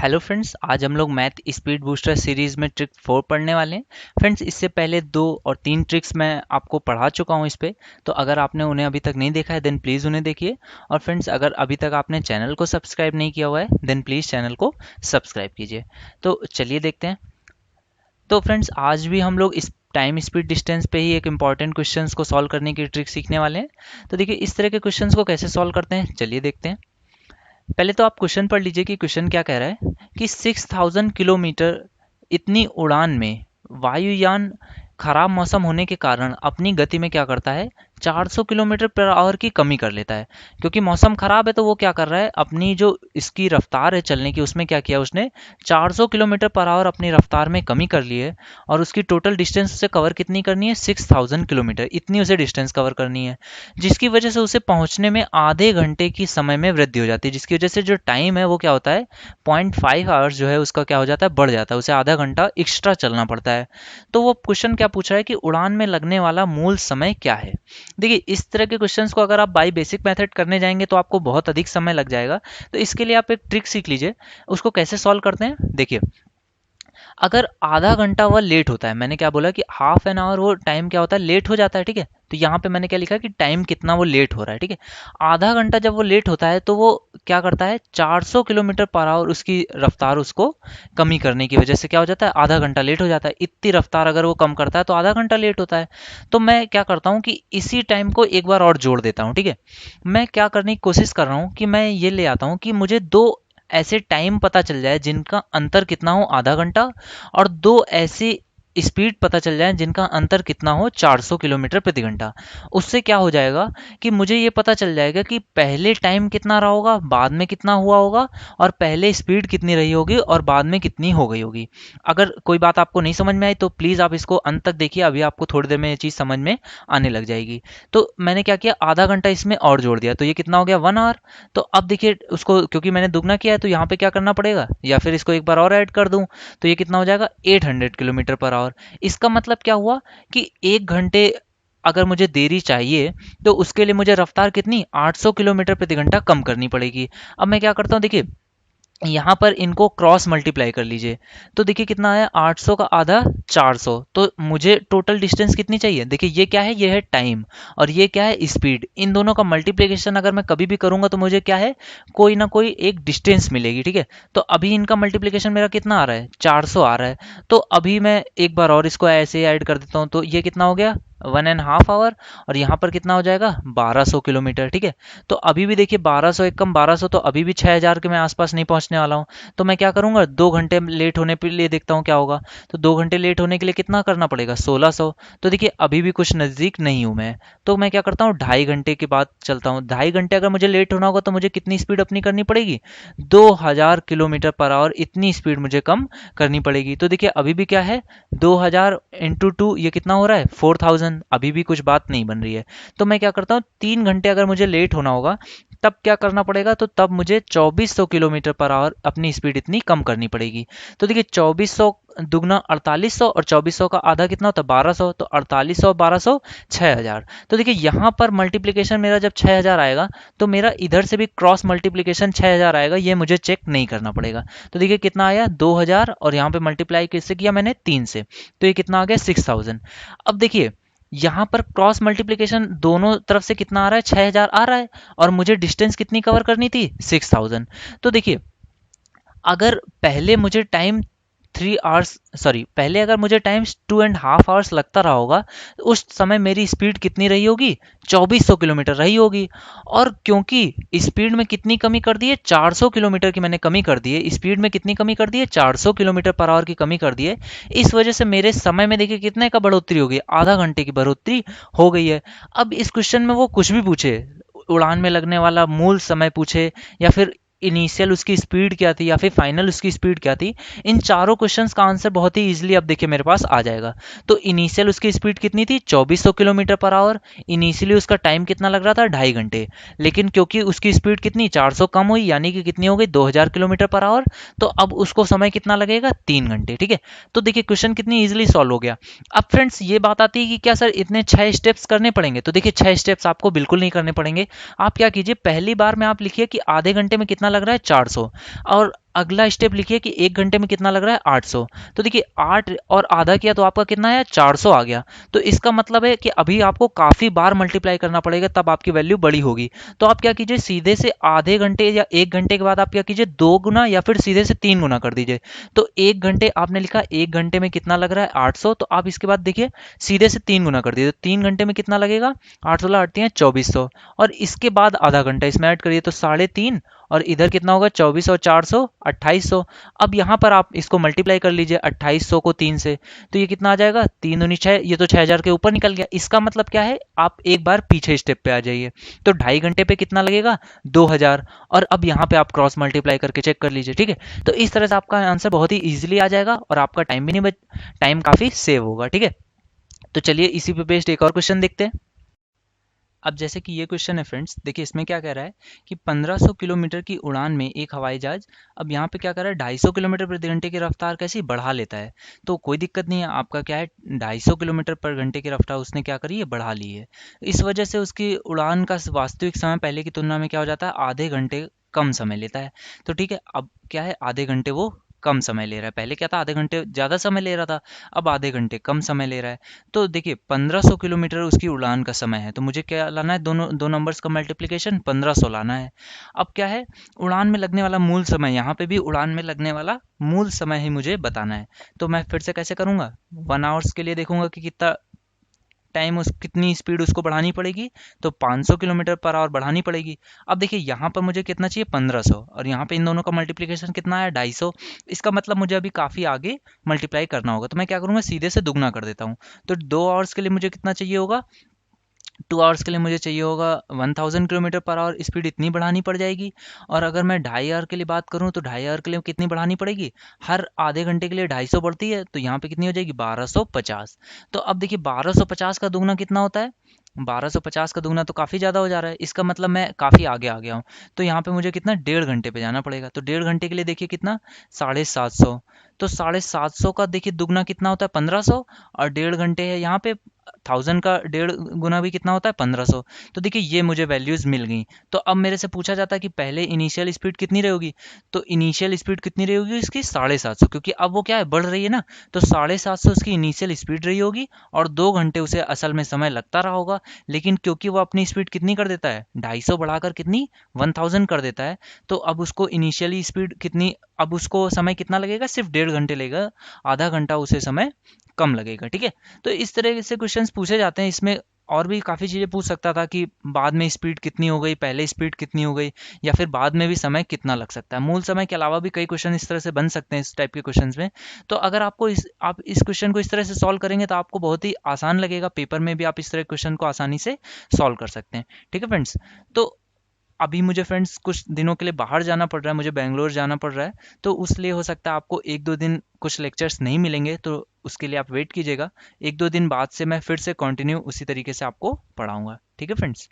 Hello friends, आज हम लोग मैथ स्पीड बूस्टर सीरीज में ट्रिक 4 पढ़ने वाले हैं। फ्रेंड्स, इससे पहले 2 और 3 ट्रिक्स मैं आपको पढ़ा चुका हूं इस पे। तो अगर आपने उन्हें अभी तक नहीं देखा है देन प्लीज़ उन्हें देखिए। और फ्रेंड्स, अगर अभी तक आपने चैनल को सब्सक्राइब नहीं किया हुआ है देन प्लीज़ चैनल को सब्सक्राइब कीजिए। तो चलिए देखते हैं। तो फ्रेंड्स, आज भी हम लोग इस टाइम स्पीड डिस्टेंस पे ही एक इंपॉर्टेंट क्वेश्चंस को सॉल्व करने की ट्रिक सीखने वाले हैं। तो देखिए, इस तरह के क्वेश्चंस को कैसे सॉल्व करते हैं, चलिए देखते हैं। पहले तो आप क्वेश्चन पढ़ लीजिए कि क्वेश्चन क्या कह रहा है कि 6000 किलोमीटर इतनी उड़ान में वायुयान खराब मौसम होने के कारण अपनी गति में क्या करता है, 400 किलोमीटर पर आवर की कमी कर लेता है। क्योंकि मौसम खराब है तो वो क्या कर रहा है, अपनी जो इसकी रफ्तार है चलने की उसमें क्या किया उसने, 400 किलोमीटर पर आवर अपनी रफ्तार में कमी कर ली है। और उसकी टोटल डिस्टेंस उसे कवर कितनी करनी है, 6000 किलोमीटर, इतनी उसे डिस्टेंस कवर करनी है। जिसकी वजह से उसे पहुंचने में आधे घंटे की समय में वृद्धि हो जाती है, जिसकी वजह से जो टाइम है वो क्या होता है, 0.5 आवर्स जो है उसका क्या हो जाता है, बढ़ जाता है, उसे आधा घंटा एक्स्ट्रा चलना पड़ता है। तो वो क्वेश्चन क्या पूछ रहा है कि उड़ान में लगने वाला मूल समय क्या है। देखिए, इस तरह के क्वेश्चंस को अगर आप बाई बेसिक मेथड करने जाएंगे तो आपको बहुत अधिक समय लग जाएगा। तो इसके लिए आप एक ट्रिक सीख लीजिए। उसको कैसे सॉल्व करते हैं, देखिए। अगर आधा घंटा वह लेट होता है, मैंने क्या बोला कि हाफ एन आवर वो टाइम क्या होता है, लेट हो जाता है, ठीक है। तो यहाँ पे मैंने क्या लिखा कि टाइम कितना वो लेट हो रहा है, ठीक है। आधा घंटा जब वो लेट होता है तो वो क्या करता है, 400 किलोमीटर पर आवर उसकी रफ्तार उसको कमी करने की वजह से क्या हो जाता है, आधा घंटा लेट हो जाता है। इतनी रफ्तार अगर वो कम करता है तो आधा घंटा लेट होता है। तो मैं क्या करता हूँ कि इसी टाइम को एक बार और जोड़ देता हूँ, ठीक है। मैं क्या करने की कोशिश कर रहा हूँ कि मैं ये ले आता हूँ कि मुझे दो ऐसे टाइम पता चल जाए जिनका अंतर कितना हो, आधा घंटा, और दो ऐसी स्पीड पता चल जाए जिनका अंतर कितना हो, 400 किलोमीटर प्रति घंटा। उससे क्या हो जाएगा कि मुझे ये पता चल जाएगा कि पहले टाइम कितना रहा होगा, बाद में कितना हुआ होगा, और पहले स्पीड कितनी रही होगी और बाद में कितनी हो गई होगी। अगर कोई बात आपको नहीं समझ में आई तो प्लीज़ आप इसको अंत तक देखिए, अभी आपको थोड़ी देर में ये चीज़ समझ में आने लग जाएगी। तो मैंने क्या किया, आधा घंटा इसमें और जोड़ दिया, तो ये कितना हो गया, 1 आवर। तो अब देखिए उसको, क्योंकि मैंने दुगना किया है तो यहाँ पे क्या करना पड़ेगा, या फिर इसको एक बार और ऐड कर दूं तो ये कितना हो जाएगा, 800 किलोमीटर पर आवर। इसका मतलब क्या हुआ कि 1 घंटे अगर मुझे देरी चाहिए तो उसके लिए मुझे रफ्तार कितनी, 800 किलोमीटर प्रति घंटा कम करनी पड़ेगी। अब मैं क्या करता हूँ, देखिए यहाँ पर इनको क्रॉस मल्टीप्लाई कर लीजिए। तो देखिए कितना आया, 800 का आधा 400। तो मुझे टोटल डिस्टेंस कितनी चाहिए, देखिए ये क्या है, ये है टाइम, और ये क्या है, स्पीड। इन दोनों का मल्टीप्लिकेशन अगर मैं कभी भी करूंगा तो मुझे क्या है, कोई ना कोई एक डिस्टेंस मिलेगी, ठीक है। तो अभी इनका मल्टीप्लिकेशन मेरा कितना आ रहा है, 400 आ रहा है। तो अभी मैं एक बार और इसको ऐसे ऐड कर देता हूँ, तो ये कितना हो गया, 1.5 आवर। और यहाँ पर कितना हो जाएगा, 1200 किलोमीटर, ठीक है। तो अभी भी देखिए 1200 एक कम 1200, तो अभी भी 6000 के मैं आसपास नहीं पहुंचने वाला हूँ। तो मैं क्या करूंगा, 2 घंटे लेट होने के लिए देखता हूँ क्या होगा। तो 2 घंटे लेट होने के लिए कितना करना पड़ेगा, 1600। तो देखिए अभी भी कुछ नज़दीक नहीं हूँ मैं। तो मैं क्या करता हूँ, 2.5 घंटे के बाद चलता हूँ। 2.5 घंटे अगर मुझे लेट होना होगा तो मुझे कितनी स्पीड अपनी करनी पड़ेगी, 2000 किलोमीटर पर आवर, इतनी स्पीड मुझे कम करनी पड़ेगी। तो देखिए अभी भी क्या है, 2000 इंटू 2 ये कितना हो रहा है, 4000। अभी भी कुछ बात नहीं बन रही है। तो मैं क्या करता हूँ, 3 घंटे अगर मुझे लेट होना होगा तब क्या करना पड़ेगा, तो तब मुझे 2400 किलोमीटर पर आवर अपनी स्पीड इतनी कम करनी पड़ेगी। तो देखिए 2400 दुगना 4800, और 2400 का आधा कितना होता है, 1200। तो 4800 1200 6000। तो देखिए यहाँ पर मल्टीप्लिकेशन मेरा जब 6000 आएगा तो मेरा इधर से भी क्रॉस मल्टीप्लिकेशन 6000 आएगा, ये मुझे चेक नहीं करना पड़ेगा। तो देखिए कितना आया, 2000, और यहाँ पे मल्टीप्लाई किससे किया मैंने, 3 से। तो ये कितना आ गया, 6000। अब देखिए यहाँ पर क्रॉस मल्टीप्लिकेशन दोनों तरफ से कितना आ रहा है, 6000 आ रहा है, और मुझे डिस्टेंस कितनी कवर करनी थी, 6000। तो देखिए अगर पहले मुझे टाइम 3 आवर्स, सॉरी, पहले अगर मुझे टाइम 2.5 आवर्स लगता रहा होगा तो उस समय मेरी स्पीड कितनी रही होगी, 2400 किलोमीटर रही होगी। और क्योंकि स्पीड में कितनी कमी कर दी है, 400 किलोमीटर की मैंने कमी कर दी है, स्पीड में कितनी कमी कर दी है, 400 किलोमीटर पर आवर की कमी कर दी है। इस वजह से मेरे समय में देखिए कितने का बढ़ोतरी हो गई, आधा घंटे की बढ़ोतरी हो गई है। अब इस क्वेश्चन में वो कुछ भी पूछे, उड़ान में लगने वाला मूल समय पूछे, या फिर इनिशियल उसकी स्पीड क्या थी, या फिर फाइनल उसकी स्पीड क्या थी, इन चारों क्वेश्चंस का आंसर बहुत ही इजीली अब देखिए मेरे पास आ जाएगा। तो इनिशियल उसकी स्पीड कितनी थी, 2400 किलोमीटर पर आवर। इनिशियली उसका टाइम कितना लग रहा था, 2.5 घंटे। लेकिन क्योंकि उसकी स्पीड कितनी, 400 कम हुई, यानी कि कितनी हो गई, 2000 किलोमीटर पर आवर। तो अब उसको समय कितना लगेगा, 3 घंटे, ठीक है। तो देखिए क्वेश्चन कितनी इजिली सॉल्व हो गया। अब फ्रेंड्स ये बात आती है कि क्या सर इतने 6 स्टेप्स करने पड़ेंगे, तो देखिए 6 स्टेप्स आपको बिल्कुल नहीं करने पड़ेंगे। आप क्या कीजिए, पहली बार में आप लिखिए कि आधे घंटे में कितना लग रहा है 400, और अगला स्टेप लिखिए कि 1 घंटे में कितना लग रहा है 800। तो देखिए 8 और आधा किया तो आपका कितना है 400 आ गया। तो इसका मतलब है कि अभी आपको काफ़ी बार मल्टीप्लाई करना पड़ेगा, तब आपकी वैल्यू बड़ी होगी। तो आप क्या कीजिए, सीधे से आधे घंटे या 1 घंटे के बाद आप क्या कीजिए, 2 गुना या फिर सीधे से 3 गुना कर दीजिए। तो 1 घंटे आपने लिखा, 1 घंटे में कितना लग रहा है 800, तो आप इसके बाद देखिए सीधे से 3 गुना कर दीजिए। तो 3 घंटे में कितना लगेगा, 8 16 8 2400, और इसके बाद आधा घंटा इसमें ऐड करिए तो 3.5, और इधर कितना होगा 24 और 400 2800। अब यहाँ पर आप इसको मल्टीप्लाई कर लीजिए 2800 को 3 से, तो ये कितना आ जाएगा, 3 दूनी 6, ये तो 6000 के ऊपर निकल गया। इसका मतलब क्या है, आप एक बार पीछे स्टेप पे आ जाइए। तो 2.5 घंटे पे कितना लगेगा 2000, और अब यहाँ पे आप क्रॉस मल्टीप्लाई करके चेक कर लीजिए, ठीक है। तो इस तरह से आपका आंसर बहुत ही ईजिली आ जाएगा और आपका टाइम भी नहीं बच, टाइम काफ़ी सेव होगा, ठीक है। तो चलिए इसी पे बेस्ड एक और क्वेश्चन देखते हैं। अब जैसे कि ये क्वेश्चन है फ्रेंड्स, देखिए इसमें क्या कह रहा है कि 1500 किलोमीटर की उड़ान में एक हवाई जहाज, अब यहाँ पे क्या कर रहा है 250 किलोमीटर प्रति घंटे की रफ्तार कैसी बढ़ा लेता है। तो कोई दिक्कत नहीं है, आपका क्या है 250 किलोमीटर पर घंटे की रफ्तार उसने क्या करी है, बढ़ा ली है। इस वजह से उसकी उड़ान का वास्तविक समय पहले की तुलना में क्या हो जाता है, आधे घंटे कम समय लेता है। तो ठीक है, अब क्या है, आधे घंटे वो कम समय ले रहा है। पहले क्या था, आधे घंटे ज़्यादा समय ले रहा था, अब आधे घंटे कम समय ले रहा है। तो देखिए 1500 किलोमीटर उसकी उड़ान का समय है, तो मुझे क्या लाना है, दोनों दो नंबर्स का मल्टीप्लिकेशन 1500 लाना है। अब क्या है, उड़ान में लगने वाला मूल समय, यहाँ पे भी उड़ान में लगने वाला मूल समय ही मुझे बताना है। तो मैं फिर से कैसे करूँगा, 1 आवर्स के लिए देखूंगा कि कितना टाइम, उस कितनी स्पीड उसको बढ़ानी पड़ेगी, तो 500 किलोमीटर पर आवर बढ़ानी पड़ेगी। अब देखिए यहाँ पर मुझे कितना चाहिए 1500, और यहाँ पे इन दोनों का मल्टीप्लिकेशन कितना है 250। इसका मतलब मुझे अभी काफ़ी आगे मल्टीप्लाई करना होगा, तो मैं क्या करूँगा, सीधे से दुगना कर देता हूँ। तो 2 आवर्स के लिए मुझे कितना चाहिए होगा, 2 आवर्स के लिए मुझे चाहिए होगा 1000 किलोमीटर पर आवर, स्पीड इतनी बढ़ानी पड़ जाएगी। और अगर मैं 2.5 आवर के लिए बात करूँ तो 2.5 आवर के लिए कितनी बढ़ानी पड़ेगी, हर आधे घंटे के लिए 250 बढ़ती है, तो यहाँ पे कितनी हो जाएगी 1250। तो अब देखिए 1250 का दुगना कितना होता है, 1250 का दुगना तो काफ़ी ज़्यादा हो जा रहा है, इसका मतलब मैं काफ़ी आगे आ गया हूँ। तो यहाँ पे मुझे कितना 1.5 घंटे पे जाना पड़ेगा। तो 1.5 घंटे के लिए देखिए कितना 750। तो 750 का देखिए दुगना कितना होता है 1500, और 1.5 घंटे है यहाँ पे 1000 का 1.5 गुना भी कितना होता है 1500। तो देखिए ये मुझे वैल्यूज़ मिल गई। तो अब मेरे से पूछा जाता है कि पहले इनिशियल स्पीड कितनी रहेगी, तो इनिशियल स्पीड कितनी रहेगी इसकी 750, क्योंकि अब वो क्या है बढ़ रही है ना। तो 750 उसकी इनिशियल स्पीड रही होगी, और 2 घंटे उसे असल में समय लगता रहा होगा। लेकिन क्योंकि वो अपनी स्पीड कितनी कर देता है 250 बढ़ाकर कितनी 1000 कर देता है, तो अब उसको इनिशियली स्पीड कितनी, अब उसको समय कितना लगेगा, सिर्फ 1.5 घंटे लगेगा, आधा घंटा उसे समय कम लगेगा, ठीक है। तो इस तरह से क्वेश्चंस पूछे जाते हैं। इसमें और भी काफ़ी चीज़ें पूछ सकता था कि बाद में स्पीड कितनी हो गई, पहले स्पीड कितनी हो गई, या फिर बाद में भी समय कितना लग सकता है। मूल समय के अलावा भी कई क्वेश्चन इस तरह से बन सकते हैं इस टाइप के क्वेश्चंस में। तो अगर आपको आप इस क्वेश्चन को इस तरह से सॉल्व करेंगे तो आपको बहुत ही आसान लगेगा, पेपर में भी आप इस तरह क्वेश्चन को आसानी से सॉल्व कर सकते हैं, ठीक है फ्रेंड्स। तो अभी मुझे फ्रेंड्स कुछ दिनों के लिए बाहर जाना पड़ रहा है, मुझे बेंगलोर जाना पड़ रहा है। तो उस लिए हो सकता है आपको 1 2 दिन कुछ लेक्चर्स नहीं मिलेंगे, तो उसके लिए आप वेट कीजिएगा। 1 2 दिन बाद से मैं फिर से कंटिन्यू उसी तरीके से आपको पढ़ाऊंगा, ठीक है फ्रेंड्स।